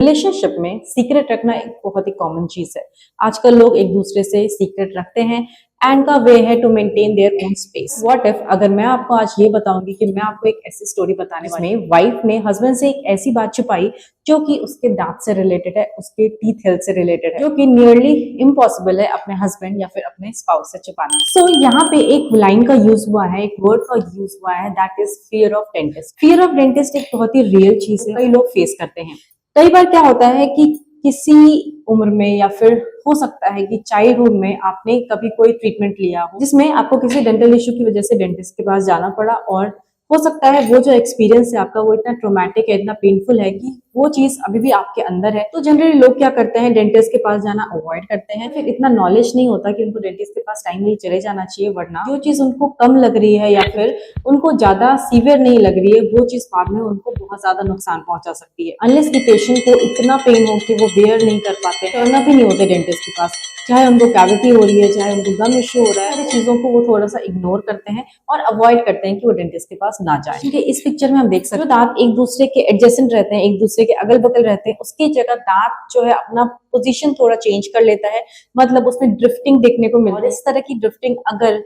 Relationship में secret रखना एक बहुत ही कॉमन चीज है। आजकल लोग एक दूसरे से सीक्रेट रखते हैं एंड का वे है to maintain their own space. What if अगर मैं आपको आज ये बताऊंगी कि मैं आपको एक ऐसी स्टोरी बताने वाली हूँ, वाइफ ने हस्बैंड से एक ऐसी बात छुपाई जो कि उसके दांत से रिलेटेड है, उसके टीथ हेल्थ से रिलेटेड है, जो कि नियरली इम्पॉसिबल है अपने हस्बैंड या फिर अपने स्पाउस से छुपाना। सो यहाँ पे एक लाइन का यूज हुआ है, एक वर्ड का यूज हुआ है, that is fear of dentist. Fear of dentist एक बहुत ही रियल चीज है, कई लोग फेस करते हैं। कई बार क्या होता है कि किसी उम्र में या फिर हो सकता है कि चाइल्डहुड में आपने कभी कोई ट्रीटमेंट लिया हो जिसमें आपको किसी डेंटल इश्यू की वजह से डेंटिस्ट के पास जाना पड़ा, और हो सकता है वो जो एक्सपीरियंस है आपका वो इतना ट्रोमैटिक है, इतना पेनफुल है कि वो चीज अभी भी आपके अंदर है। तो जनरली लोग क्या करते हैं, डेंटिस्ट के पास जाना अवॉइड करते हैं। फिर इतना नॉलेज नहीं होता कि उनको डेंटिस्ट के पास टाइमली चले जाना चाहिए, वरना जो चीज उनको कम लग रही है या फिर उनको ज्यादा सीवियर नहीं लग रही है, वो चीज बाद में उनको बहुत ज्यादा नुकसान पहुंचा सकती है। अनलेस की पेशेंट को इतना पेन हो कि वो बेयर नहीं कर पाते, करना भी नहीं होते डेंटिस्ट के पास, चाहे उनको कैविटी हो रही है, चाहे उनको गम इश्यू हो रहा है, सारी चीजों को वो थोड़ा सा इग्नोर करते हैं और अवॉइड करते हैं कि वो डेंटिस्ट के पास ना जाए। क्योंकि इस पिक्चर में हम देख सकते हैं दांत एक दूसरे के एडजेसेंट रहते हैं, एक दूसरे के अगल बगल रहते हैं, उसकी जगह दांत जो है अपना पोजीशन थोड़ा चेंज कर लेता है, मतलब उसमें ड्रिफ्टिंग देखने को मिलती है। इस तरह की ड्रिफ्टिंग अगर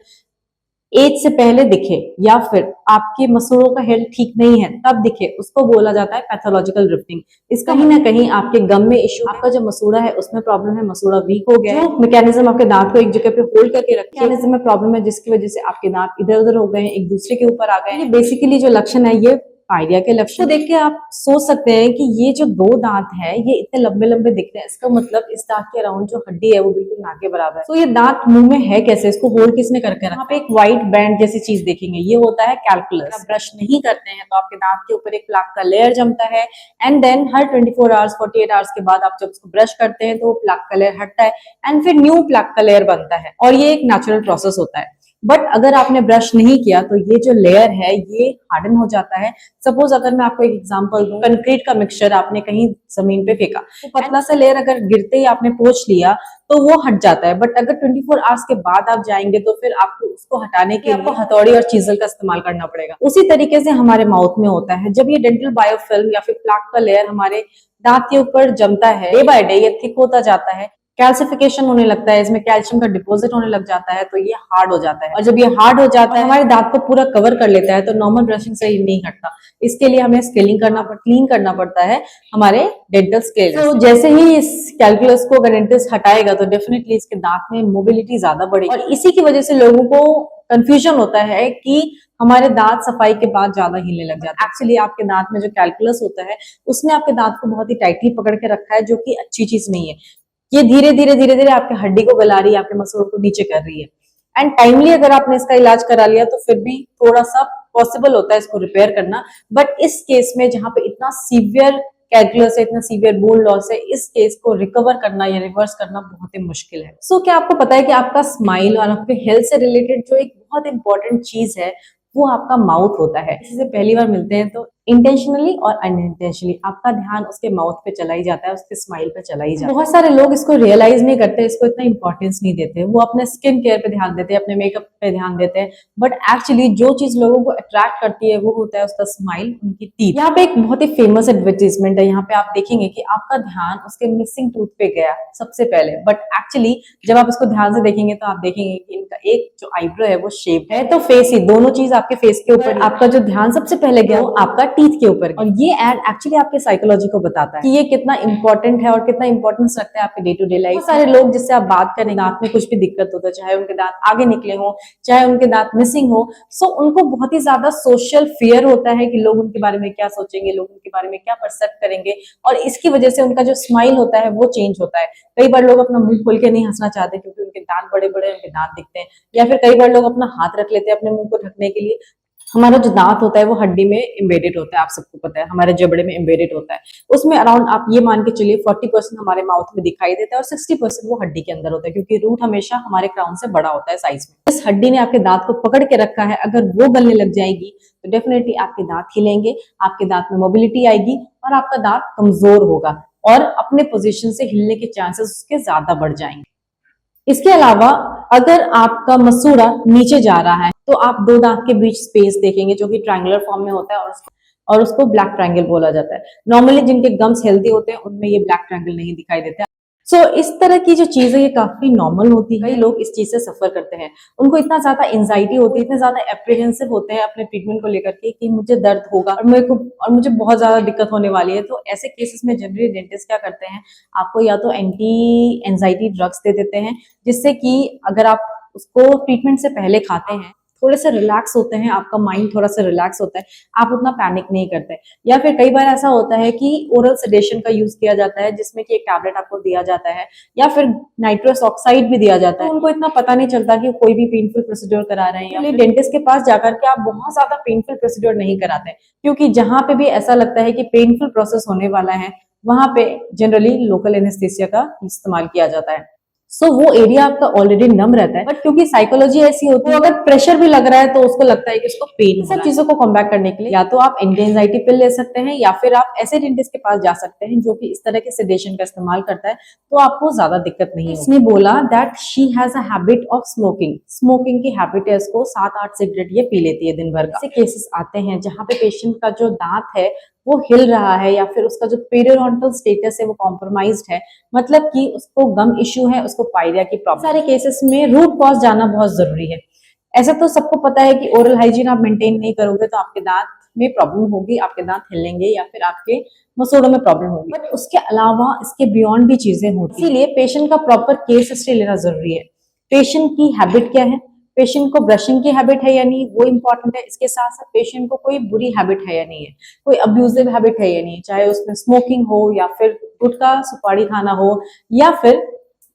एज से पहले दिखे या फिर आपके मसूड़ों का हेल्थ ठीक नहीं है तब दिखे, उसको बोला जाता है पैथोलॉजिकल ड्रिफ्टिंग। इस कहीं ना कहीं आपके गम में इश्यू, आपका जो मसूड़ा है उसमें प्रॉब्लम है, मसूड़ा वीक हो गया है, मैकेनिज्म आपके दांत को एक जगह पे होल्ड करके रखे, मैकेनिज्म में प्रॉब्लम है जिसकी वजह से आपके दांत इधर उधर हो गए हैं, एक दूसरे के ऊपर आ गए हैं। बेसिकली जो लक्षण है ये पायरिया के लक्षण तो देख के आप सोच सकते हैं कि ये जो दो दांत है ये इतने लंबे लंबे दिख रहे हैं, इसका मतलब इस दांत के अराउंड जो हड्डी है वो बिल्कुल ना के बराबर है। तो ये दांत मुंह में है कैसे, इसको होल्ड किसने करके रखा? आप एक व्हाइट बैंड जैसी चीज देखेंगे, ये होता है कैलकुलस। आप ब्रश नहीं करते हैं तो आपके दांत के ऊपर एक प्लाक का लेयर जमता है एंड देन हर 24 आवर्स 48 आवर्स के बाद आप जब उसको ब्रश करते हैं तो वो प्लाक का लेयर हटता है एंड फिर न्यू प्लाक का लेयर बनता है, और ये एक नेचुरल प्रोसेस होता है। बट अगर आपने ब्रश नहीं किया तो ये जो लेयर है ये हार्डन हो जाता है। सपोज अगर मैं आपको एक एग्जांपल दूं, कंक्रीट का मिक्सचर आपने कहीं जमीन पे फेंका, तो पतला सा लेयर अगर गिरते ही आपने पोंछ लिया तो वो हट जाता है। बट अगर 24 आवर्स के बाद आप जाएंगे तो फिर आपको उसको हटाने के लिए आपको हथौड़ी और चीजल का इस्तेमाल करना पड़ेगा। उसी तरीके से हमारे माउथ में होता है, जब ये डेंटल बायोफिल्म या फिर प्लाक का लेयर हमारे दांत के ऊपर जमता है, डे बाय डे ये थिक होता जाता है, कैल्सिफिकेशन होने लगता है, इसमें कैल्शियम का डिपॉजिट होने लग जाता है, तो ये हार्ड हो जाता है। और जब ये हार्ड हो जाता है हमारे दांत को पूरा कवर कर लेता है, तो नॉर्मल ब्रशिंग से ये नहीं हटता। इसके लिए हमें स्केलिंग करना क्लीन करना पड़ता है हमारे डेंटल स्केल। तो जैसे ही इस कैलकुलस को अगर डेंटिस्ट हटाएगा तो डेफिनेटली इसके दांत में मोबिलिटी ज्यादा बढ़ेगी, और इसी की वजह से लोगों को कंफ्यूजन होता है कि हमारे दांत सफाई के बाद ज्यादा हिलने लग जाते हैं। एक्चुअली आपके दांत में जो कैलकुलस होता है उसने आपके दांत को बहुत ही टाइटली पकड़ के रखा है, जो कि अच्छी चीज नहीं है। ये धीरे धीरे आपके हड्डी को गला रही है, आपके मसलों को नीचे कर रही है। एंड टाइमली अगर आपने इसका इलाज करा लिया तो फिर भी थोड़ा सा पॉसिबल होता है इसको रिपेयर करना। बट इस केस में जहां पे इतना सीवियर कैलकुलस है, इतना सीवियर बोन लॉस है, इस केस को रिकवर करना या रिवर्स करना बहुत ही मुश्किल है। सो क्या आपको पता है कि आपका स्माइल और आपके हेल्थ से रिलेटेड जो एक बहुत इंपॉर्टेंट चीज है वो आपका माउथ होता है। किसी से पहली बार मिलते हैं तो इंटेंशनली और अनइंटेंशनली आपका ध्यान उसके माउथ पे चला ही जाता है, उसके स्माइल पे चला ही जाता है। बहुत सारे लोग इसको रियलाइज नहीं करते, इसको इतना इंपॉर्टेंस नहीं देते, वो अपने स्किन केयर पे ध्यान देते हैं, अपने मेकअप पे ध्यान देते हैं। बट एक्चुअली जो चीज लोगों को अट्रैक्ट करती है वो होता है उसका स्माइल, उनकी टीथ। यहाँ पे एक बहुत ही फेमस एडवर्टीजमेंट है, यहाँ पे आप देखेंगे कि आपका ध्यान उसके मिसिंग टूथ पे गया सबसे पहले। बट एक्चुअली जब आप इसको ध्यान से देखेंगे तो आप देखेंगे कि इनका एक जो आईब्रो है वो शेप है, तो फेस ही, दोनों चीज आपके फेस के ऊपर, आपका जो ध्यान सबसे पहले गया वो आपका टीथ के ऊपर। और ये एड एक्चुअली आपके साइकोलॉजी को बताता है कि ये कितना इंपॉर्टेंट है और कितना इंपॉर्टेंस रखता है आपके डे टू डे लाइफ। बहुत सारे लोग जिससे आप बात करें, दांत में कुछ भी दिक्कत होता है, चाहे उनके दांत आगे निकले हो, चाहे उनके दांत मिसिंग हो, सो उनको बहुत ही ज्यादा सोशल फियर होता है कि लोग उनके बारे में क्या सोचेंगे, लोग उनके बारे में क्या परसेप्ट करेंगे, और इसकी वजह से उनका जो स्माइल होता है वो चेंज होता है। कई बार लोग अपना मुंह खोल के नहीं हंसना चाहते क्योंकि उनके दांत बड़े बड़े उनके दांत दिखते हैं, या फिर कई बार लोग अपना हाथ रख लेते हैं अपने मुंह को ढकने के लिए। हमारा जो दांत होता है वो हड्डी में एम्बेडेड होता है, आप सबको पता है, हमारे जबड़े में एम्बेडेड होता है। उसमें अराउंड आप ये मान के चलिए 40% हमारे माउथ में दिखाई देता है और 60% वो हड्डी के अंदर होता है, क्योंकि रूट हमेशा हमारे क्राउन से बड़ा होता है साइज में। इस हड्डी ने आपके दांत को पकड़ के रखा है, अगर वो गलने लग जाएगी तो डेफिनेटली आपके दांत हिलेंगे, आपके दांत में मोबिलिटी आएगी और आपका दांत कमजोर होगा और अपने पोजीशन से हिलने के चांसेस उसके ज्यादा बढ़ जाएंगे। इसके अलावा अगर आपका मसूड़ा नीचे जा रहा है तो आप दो दांत के बीच स्पेस देखेंगे जो कि ट्रायंगुलर फॉर्म में होता है, और और उसको ब्लैक ट्रायंगल बोला जाता है। नॉर्मली जिनके गम्स हेल्दी होते हैं उनमें ये ब्लैक ट्रायंगल नहीं दिखाई देता। सो इस तरह की जो चीजें ये काफी नॉर्मल होती है। कई लोग इस चीज से सफर करते हैं, उनको इतना ज्यादा एंजाइटी होती है, इतने ज्यादा एप्रीहेंसिव होते हैं अपने ट्रीटमेंट को लेकर के कि मुझे दर्द होगा और मुझे बहुत ज्यादा दिक्कत होने वाली है। तो ऐसे केसेस में जनरली डेंटिस्ट क्या करते हैं, आपको या तो एंटी एंजाइटी ड्रग्स दे देते हैं, जिससे कि अगर आप उसको ट्रीटमेंट से पहले खाते हैं थोड़े से रिलैक्स होते हैं, आपका माइंड थोड़ा सा रिलैक्स होता है, आप उतना पैनिक नहीं करते। या फिर कई बार ऐसा होता है कि ओरल सेडेशन का यूज किया जाता है, जिसमें कि एक टैबलेट आपको दिया जाता है या फिर नाइट्रस ऑक्साइड भी दिया जाता है। तो उनको इतना पता नहीं चलता कि कोई भी पेनफुल प्रोसीड्योर करा रहे हैं, या फिर डेंटिस्ट के पास जाकर के आप बहुत ज्यादा पेनफुल प्रोसीड्योर नहीं कराते, क्योंकि जहां पे भी ऐसा लगता है कि पेनफुल प्रोसेस होने वाला है वहां पे जनरली लोकल एनेस्थीसिया का इस्तेमाल किया जाता है। सो वो एरिया आपका ऑलरेडी नम रहता है, बट क्योंकि साइकोलॉजी ऐसी होती है, अगर प्रेशर भी लग रहा है तो उसको लगता है कि उसको पेन। सब चीजों को कॉम्बैट करने के लिए या तो आप एंटी एंजाइटी पिल ले सकते हैं, या फिर आप ऐसे डेंटिस्ट के पास जा सकते हैं जो कि इस तरह के सेडेशन का इस्तेमाल करता है, तो आपको ज्यादा दिक्कत नहीं है। इसने बोला that she has a habit of smoking. Smoking की हैबिट है, इसको 7-8 सिगरेट ये पी लेती है दिन भर का। ऐसे केसेस आते हैं जहां पे पेशेंट का जो दांत है वो हिल रहा है, या फिर उसका जो पेरियोडोंटल स्टेटस है वो कॉम्प्रोमाइज्ड है, मतलब कि उसको गम इश्यू है, उसको पायरिया की प्रॉब्लम। सारे केसेस में रूट कॉज जानना बहुत जरूरी है। ऐसा तो सबको पता है कि ओरल हाइजीन आप मेंटेन नहीं करोगे तो आपके दांत में प्रॉब्लम होगी, आपके दांत हिलेंगे या फिर आपके मसूड़ों में प्रॉब्लम होगी। बट उसके अलावा इसके बियॉन्ड भी चीजें होती है, इसीलिए पेशेंट का प्रॉपर केस हिस्ट्री लेना जरूरी है। पेशेंट की हैबिट क्या है, पेशेंट को ब्रशिंग की हैबिट है या नहीं, वो इंपॉर्टेंट है। इसके साथ साथ पेशेंट को कोई बुरी हैबिट है या नहीं है, कोई अब्यूजिव हैबिट है या नहीं, चाहे उसमें स्मोकिंग हो या फिर गुटखा सुपारी खाना हो या फिर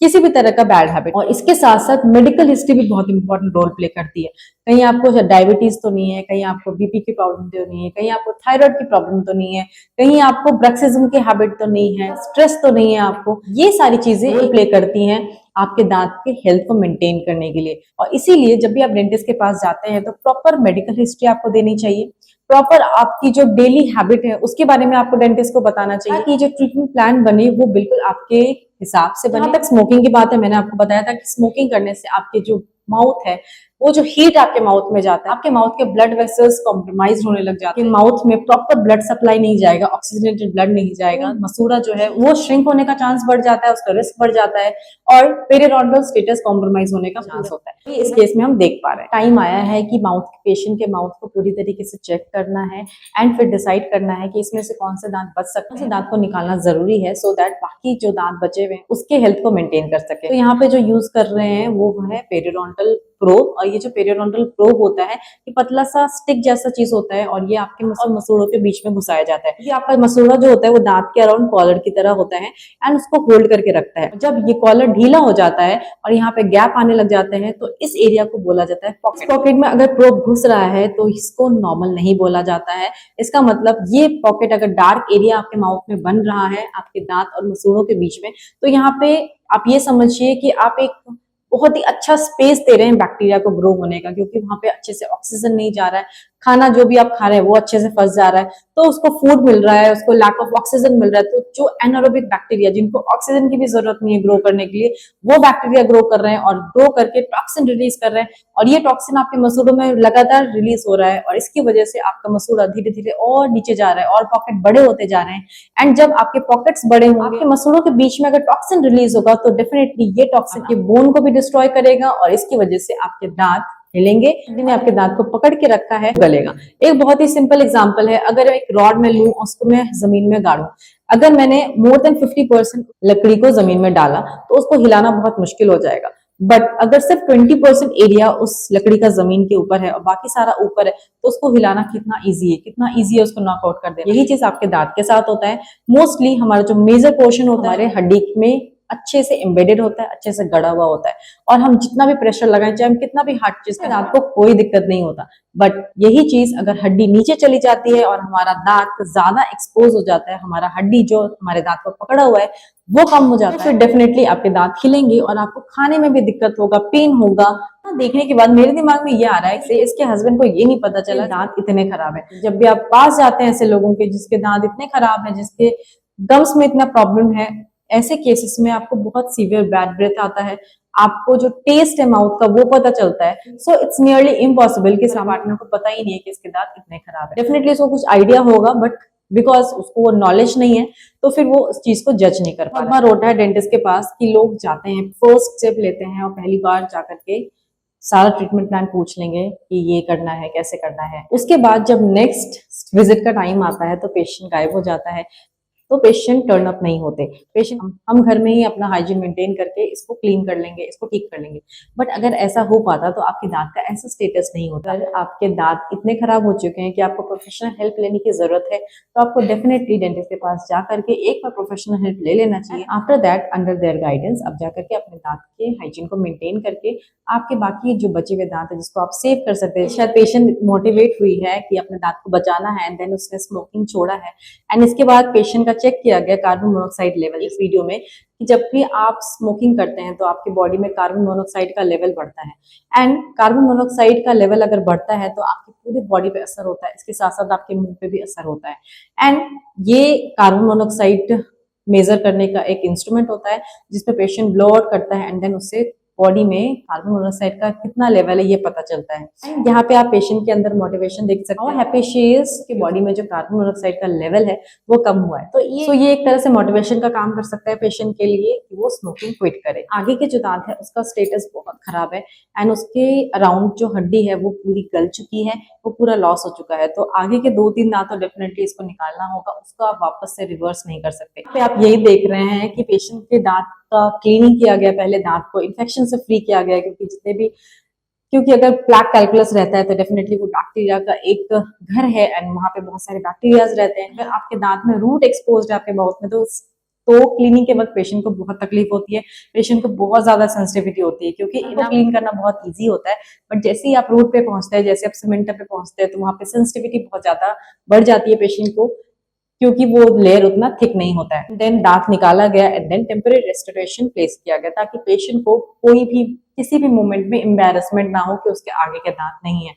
किसी भी तरह का बैड हैबिट। और इसके साथ साथ मेडिकल हिस्ट्री भी बहुत इंपॉर्टेंट रोल प्ले करती है। कहीं आपको डायबिटीज तो नहीं है, कहीं आपको बीपी की प्रॉब्लम तो नहीं है, कहीं आपको थायराइड की प्रॉब्लम तो नहीं है, कहीं आपको ब्रक्सिज्म की हैबिट तो नहीं है, स्ट्रेस तो नहीं है आपको। ये सारी चीजें रोल प्ले करती हैं आपके दांत के हेल्थ को मेंटेन करने के लिए। और इसीलिए जब भी आप डेंटिस्ट के पास जाते हैं तो प्रॉपर मेडिकल हिस्ट्री आपको देनी चाहिए, प्रॉपर आपकी जो डेली हैबिट है उसके बारे में आपको डेंटिस्ट को बताना चाहिए, ताकि जो ट्रीटमेंट प्लान बने वो बिल्कुल आपके हिसाब से बने। जहां तक स्मोकिंग की बात है, मैंने आपको बताया था कि स्मोकिंग करने से आपके जो माउथ है, वो जो हीट आपके माउथ में जाता है, आपके माउथ के ब्लड वेसल्स कॉम्प्रोमाइज होने लग जाते हैं, माउथ में प्रॉपर ब्लड सप्लाई नहीं जाएगा, ऑक्सीजनेटेड ब्लड नहीं जाएगा, मसूड़ा जो है वो श्रिंक होने का चांस बढ़ जाता है, उसका रिस्क बढ़ जाता है और पेरियोडोंटल स्टेटस कॉम्प्रोमाइज होने का चांस होता है। इस केस में हम देख पा रहे हैं। टाइम आया है कि पेशेंट के माउथ को पूरी तरीके से चेक करना है एंड फिर डिसाइड करना है कि इसमें से कौन से दांत बच सकते हैं। दांत को निकालना जरूरी है, सो दैट बाकी जो दांत बचे हुए हैं उसके हेल्थ को मेंटेन कर सके। तो यहाँ पे जो यूज कर रहे हैं वो है पेरियोडोंटल प्रोब। और ये जो पेरियोडोंटल प्रोब होता है ये पतला सा स्टिक जैसा चीज होता है और ये आपके और मसूड़ों के बीच में घुसाया जाता है। ये आपका मसूड़ा जो होता है वो दांत के अराउंड कॉलर की तरह होता है एंड उसको होल्ड करके रखता है। जब ये कॉलर ढीला हो जाता है और यहाँ पे गैप आने लग जाते हैं तो इस एरिया को बोला जाता है पॉकेट। पॉकेट में अगर प्रोब घुस रहा है तो इसको नॉर्मल नहीं बोला जाता है। इसका मतलब ये पॉकेट अगर डार्क एरिया आपके माउथ में बन रहा है आपके दांत और मसूड़ों के बीच में, तो यहाँ पे आप ये समझिए कि आप एक बहुत ही अच्छा स्पेस दे रहे हैं बैक्टीरिया को ग्रो होने का, क्योंकि वहां पे अच्छे से ऑक्सीजन नहीं जा रहा है, खाना जो भी आप खा रहे हैं वो अच्छे से फंस जा रहा है, तो उसको फूड मिल रहा है, उसको लैक ऑफ ऑक्सीजन मिल रहा है। तो जो एनारोबिक बैक्टीरिया जिनको ऑक्सीजन की भी जरूरत नहीं है ग्रो करने के लिए, वो बैक्टीरिया ग्रो कर रहे हैं और ग्रो करके टॉक्सिन रिलीज कर रहे हैं और ये टॉक्सिन आपके मसूड़ों में लगातार रिलीज हो रहा है और इसकी वजह से आपका मसूड़ा धीरे धीरे और नीचे जा रहा है और पॉकेट बड़े होते जा रहे हैं। एंड जब आपके पॉकेट्स बड़े होंगे, आपके मसूड़ों के बीच में अगर टॉक्सिन रिलीज होगा तो डेफिनेटली ये टॉक्सिन के बोन को भी डिस्ट्रॉय करेगा और इसकी वजह से आपके दांत हिलेंगे। जिन्हें आपके दांत को पकड़ के रखा है गलेगा। एक बहुत ही सिंपल एग्जांपल है, अगर एक रॉड में लूं और उसको मैं जमीन में गाड़ूं, अगर मैंने मोर देन 50% लकड़ी को जमीन में डाला तो उसको हिलाना बहुत मुश्किल हो जाएगा। बट अगर सिर्फ 20% एरिया उस लकड़ी का जमीन के ऊपर है और बाकी सारा ऊपर है तो उसको हिलाना कितना ईजी है, कितना ईजी है उसको नॉकआउट कर देना। यही चीज आपके दांत के साथ होता है। मोस्टली हमारा जो मेजर पोर्शन होता है हमारे हड्डी में अच्छे से एम्बेडेड होता है, अच्छे से गड़ा हुआ होता है और हम जितना भी प्रेशर लगाएं, चाहे हम कितना भी हार्ड चीज करें, आपको कोई दिक्कत नहीं होता। बट यही चीज अगर हड्डी नीचे चली जाती है और हमारा दांत ज्यादा एक्सपोज हो जाता है, हमारा हड्डी जो हमारे दांत को पकड़ा हुआ है वो कम हो जाता है, फिर डेफिनेटली आपके दांत खिलेंगे और आपको खाने में भी दिक्कत होगा, पेन होगा। देखने के बाद मेरे दिमाग में ये आ रहा है कि इसके हस्बैंड को ये नहीं पता चला दांत इतने खराब है। जब भी आप पास जाते हैं ऐसे लोगों के जिसके दांत इतने खराब है, जिसके गम्स में इतना प्रॉब्लम है, ऐसे केसेस में आपको बहुत सीवियर बैड ब्रेथ आता है, आपको जो टेस्ट है माउथ का वो पता चलता है। सो इट्स नियरली इम्पॉसिबल कि पार्टनर को पता ही नहीं है कि इसके दांत इतने खराब है। डेफिनेटली उसको कुछ आइडिया होगा, बट बिकॉज उसको वो नॉलेज नहीं है तो फिर वो उस चीज को जज नहीं कर पा रहा। होता है डेंटिस्ट के पास कि लोग जाते हैं, फर्स्ट स्टेप लेते हैं और पहली बार जाकर के सारा ट्रीटमेंट प्लान पूछ लेंगे कि ये करना है, कैसे करना है। उसके बाद जब नेक्स्ट विजिट का टाइम आता है तो पेशेंट गायब हो जाता है, तो पेशेंट टर्न अप नहीं होते। पेशेंट हम घर में ही अपना हाइजीन मेंटेन करके इसको क्लीन कर लेंगे, इसको ठीक कर लेंगे। बट अगर ऐसा हो पाता तो आपके दांत का ऐसा स्टेटस नहीं होता। अगर आपके दांत इतने खराब हो चुके हैं कि आपको प्रोफेशनल हेल्प लेने की जरूरत है तो आपको डेफिनेटली डेंटिस्ट के पास जा करके एक बार प्रोफेशनल हेल्प ले लेना चाहिए। After that under their guidance अब जाकर के अपने दांत के हाइजीन को मेंटेन करके आपके बाकी जो बचे हुए दांत है जिसको आप सेव कर सकते हैं। शायद पेशेंट मोटिवेट हुई है कि अपने दांत को बचाना है, एंड देन उसने स्मोकिंग छोड़ा है, एंड इसके बाद पेशेंट का चेक किया गया कार्बन मोनोऑक्साइड लेवल इस वीडियो में कि जब भी आप स्मोकिंग करते हैं तो आपके बॉडी में कार्बन मोनोऑक्साइड का लेवल बढ़ता है। एंड कार्बन मोनोऑक्साइड का लेवल अगर बढ़ता है तो आपकी पूरी बॉडी पे असर होता है, इसके साथ साथ आपके मुंह पे भी असर होता है। एंड ये कार्बन मोनोऑक्साइड मेजर करने का एक इंस्ट्रूमेंट होता है जिसपे पेशेंट ब्लो आउट करता है, एंड देन उससे बॉडी में कार्बन मोनोऑक्साइड का कितना लेवल है ये पता चलता है। यहाँ पे आप पेशेंट के अंदर मोटिवेशन देख सकते हैं, हैप्पी शी इज कि बॉडी में जो कार्बन मोनोऑक्साइड का लेवल है वो कम हुआ है। तो ये एक तरह से मोटिवेशन का काम कर सकता है पेशेंट के लिए कि वो स्मोकिंग क्विट करे। आगे के जो दांत है उसका स्टेटस बहुत खराब है, एंड उसके अराउंड जो हड्डी है वो पूरी गल चुकी है, वो पूरा लॉस हो चुका है। तो आगे के 2-3 दांत तो डेफिनेटली इसको निकालना होगा, उसको आप वापस से रिवर्स नहीं कर सकते। आप यही देख रहे हैं कि पेशेंट के दांत का क्लीनिंग किया गया, पहले दांत को इन्फेक्शन से फ्री किया गया, क्योंकि अगर प्लैक कैलकुलस रहता है तो डेफिनेटली वो बैक्टीरिया का एक घर है, एंड वहां पे बहुत सारे बैक्टीरियाज रहते हैं। अगर आपके दांत में रूट एक्सपोज्ड है आपके माउथ में तो क्लीनिंग के वक्त पेशेंट को बहुत तकलीफ होती है, पेशेंट को बहुत ज्यादा सेंसिटिविटी होती है, क्योंकि इनको क्लीन करना बहुत इजी होता है, बट जैसे ही आप रूट पे पहुंचते हैं, जैसे आप सीमेंटर पे पहुंचते हैं तो वहां पे सेंसिटिविटी बहुत ज्यादा बढ़ जाती है पेशेंट को, क्योंकि वो लेयर उतना थिक नहीं होता है। देन दांत निकाला गया and then temporary restoration place किया गया ताकि पेशेंट को कोई भी किसी भी मोमेंट में एम्बैरेसमेंट ना हो कि उसके आगे के दांत नहीं है।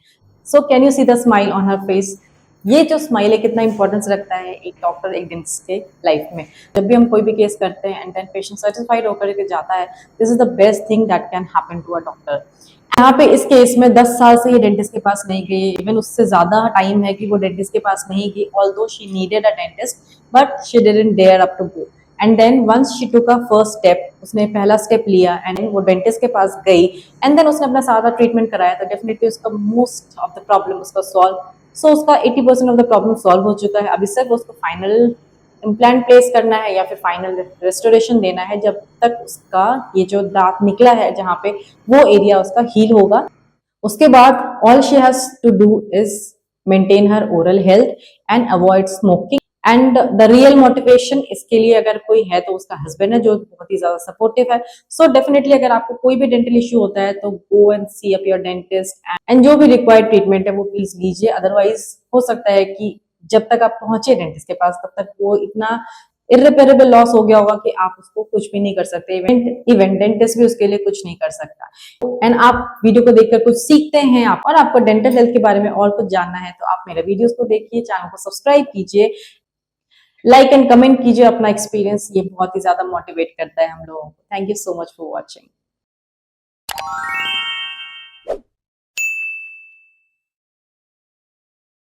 So can you see the smile on her face. ये जो स्माइल है कितना इंपॉर्टेंस रखता है एक डॉक्टर, एक डेंटिस्ट के लाइफ में। जब भी हम कोई भी केस करते हैं एंड देन पेशेंट सेटिस्फाइड होकर के जाता है, this is the best thing that can happen to a doctor. यहाँ पे इस केस में 10 साल से ये डेंटिस्ट के पास नहीं गई, इवन उससे ज्यादा टाइम है कि वो डेंटिस्ट के पास नहीं गई, although she needed a dentist but she didn't dare up to go. And then once she took a first step, उसने पहला स्टेप लिया एंड वो डेंटिस्ट के पास गई, एंड देन उसने अपना सारा ट्रीटमेंट कराया, तो डेफिनेटली उसका मोस्ट ऑफ द प्रॉब्लम उसका सॉल्व। सो उसका 80% ऑफ द प्रॉब्लम सॉल्व हो चुका है। अभी सिर्फ उसको फाइनल इम्प्लांट प्लेस करना है या फिर फाइनल रेस्टोरेशन देना है, जब तक उसका ये जो दांत निकला है जहाँ पे वो एरिया उसका हील होगा। उसके बाद all she has to do is maintain her oral health and avoid smoking. And the real motivation इसके लिए अगर कोई है तो उसका हस्बैंड है जो बहुत ही ज्यादा सपोर्टिव है। सो डेफिनेटली अगर आपको कोई भी डेंटल इश्यू होता है तो go and see up your dentist, and जो भी रिक्वायर्ड ट्रीटमेंट है वो प्लीज लीजिए। अदरवाइज हो सकता है कि जब तक आप पहुंचे डेंटिस्ट के पास तब तक वो इतना इर्रिपेरेबल लॉस हो गया होगा कि आप उसको कुछ भी नहीं कर सकते, इवन डेंटिस्ट भी उसके लिए कुछ नहीं कर सकता। एंड आप वीडियो को देखकर कुछ सीखते हैं आप, और आपको डेंटल हेल्थ के बारे में और कुछ जानना है तो आप मेरे वीडियोस को देखिए, चैनल को सब्सक्राइब कीजिए, लाइक एंड कमेंट कीजिए अपना एक्सपीरियंस, ये बहुत ही ज्यादा मोटिवेट करता है हम लोगों को। Thank you so much for watching.